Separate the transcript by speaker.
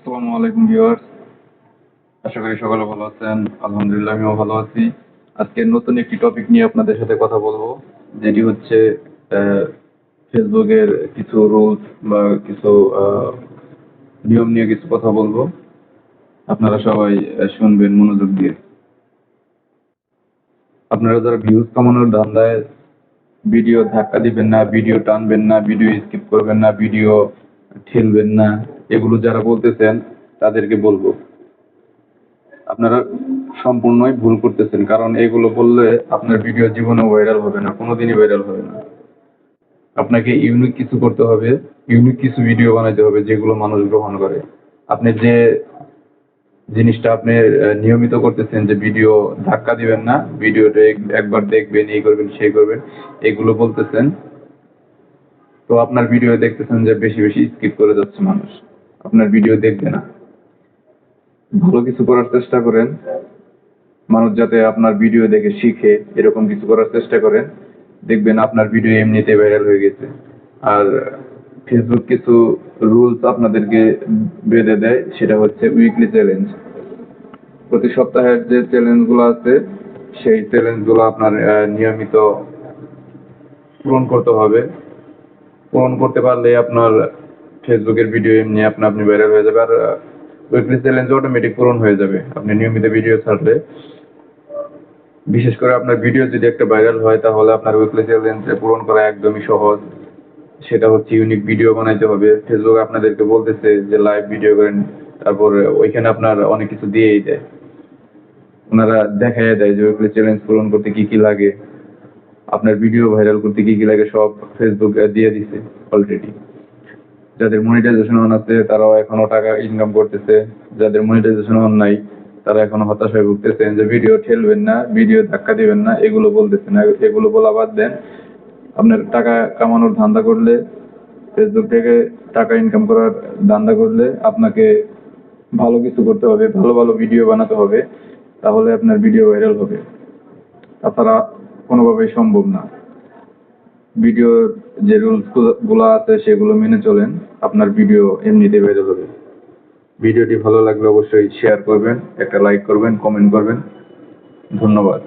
Speaker 1: আসসালামু আলাইকুম ভিউয়ার্স, আশা করি সকলে ভালো আছেন। আলহামদুলিল্লাহ আমিও ভালো আছি। আজকে নতুন একটি টপিক নিয়ে আপনাদের সাথে কথা বলবো, যেটি হচ্ছে ফেসবুকের কিছু রুলস বা কিছু নিয়ম নিয়ে কিছু কথা বলবো। আপনারা সবাই শুনবেন মনোযোগ দিয়ে। আপনারা যারা ভিউজ কামানোর ধান্দায় ভিডিও ধাক্কা দিবেন না, ভিডিও টানবেন না, ভিডিও স্কিপ করবেন না, ভিডিও ঠেলবেন না, এগুলো যারা বলতেছেন তাদেরকে বলবো আপনারা সম্পূর্ণই ভুল করতেছেন। কারণ এগুলো বললে আপনার ভিডিও জীবনেও ভাইরাল হবে না, কোনোদিনই ভাইরাল হবে না। আপনাকে ইউনিক কিছু করতে হবে, ইউনিক কিছু ভিডিও বানাইতে হবে যেগুলো মানুষ গ্রহণ করে। আপনি যে জিনিসটা আপনি নিয়মিত করতেছেন, যে ভিডিও ধাক্কা দিবেন না, ভিডিওটা একবার দেখবেন, এই করবেন সেই করবেন, এগুলো বলতেছেন, তো আপনার ভিডিও দেখতেছেন যে বেশি বেশি স্কিপ করে যাচ্ছে মানুষ, আপনার ভিডিও দেখবে না। ভালো কিছু করার চেষ্টা করেন, মানুষ যাতে আপনার ভিডিও দেখে শিখে, এরকম কিছু করার চেষ্টা করেন, দেখবেন আপনার ভিডিও এমনিতে ভাইরাল হয়ে গেছে। আর ফেসবুক কিছু রুলস আপনাদেরকে বেঁধে দেয়, সেটা হচ্ছে উইকলি চ্যালেঞ্জ। প্রতি সপ্তাহের যে চ্যালেঞ্জগুলো আছে, সেই চ্যালেঞ্জগুলো আপনার নিয়মিত পূরণ করতে হবে। পূরণ করতে পারলে আপনার ফেসবুকের ভিডিও এমনি আপনি ভাইরাল হয়ে যাবে। আর উইকলি চ্যালেঞ্জ অটোমেটিক পূরণ হয়ে যাবে আপনি নিয়মিত ভিডিও ছাড়লে। বিশেষ করে আপনার ভিডিও যদি একটা ভাইরাল হয়, তাহলে আপনার উইকলি চ্যালেঞ্জ পূরণ করা একদমই সহজ। সেটা হচ্ছে ইউনিক ভিডিও বানাইতে হবে। ফেসবুক আপনাদেরকে বলতেছে যে লাইভ ভিডিও করেন, তারপরে ওইখানে আপনার অনেক কিছু দিয়েই দেয়, ওনারা দেখাইয়া দেয় যে উইকলি চ্যালেঞ্জ পূরণ করতে কি কি লাগে, আপনার ভিডিও ভাইরাল করতে কি কি লাগে, সব ফেসবুক দিয়ে দিছে অলরেডি। যাদের মনিটাইজেশন অন আছে তারাও এখনো টাকা ইনকাম করতেছে, যাদের মনিটাইজেশন অন নাই তারা এখনো হতাশায় ভুগতেছেন যে ভিডিও ঠেলবেন না, ভিডিও ধাক্কা দিবেন না, এগুলো বলতেছেন। এগুলো বলা বাদ দেন। আপনার টাকা কামানোর ধান্দা করলে, ফেসবুক থেকে টাকা ইনকাম করার ধান্দা করলে আপনাকে ভালো কিছু করতে হবে, ভালো ভালো ভিডিও বানাতে হবে, তাহলে আপনার ভিডিও ভাইরাল হবে। তাছাড়া কোনোভাবেই সম্ভব না। ভিডিওর যে রুলস গুলো আছে সেগুলো মেনে চলেন, আপনার ভিডিও এমনিতেই ভাইরাল হবে। ভিডিওটি ভালো লাগলে অবশ্যই শেয়ার করবেন, একটা লাইক করবেন, কমেন্ট করবেন। ধন্যবাদ।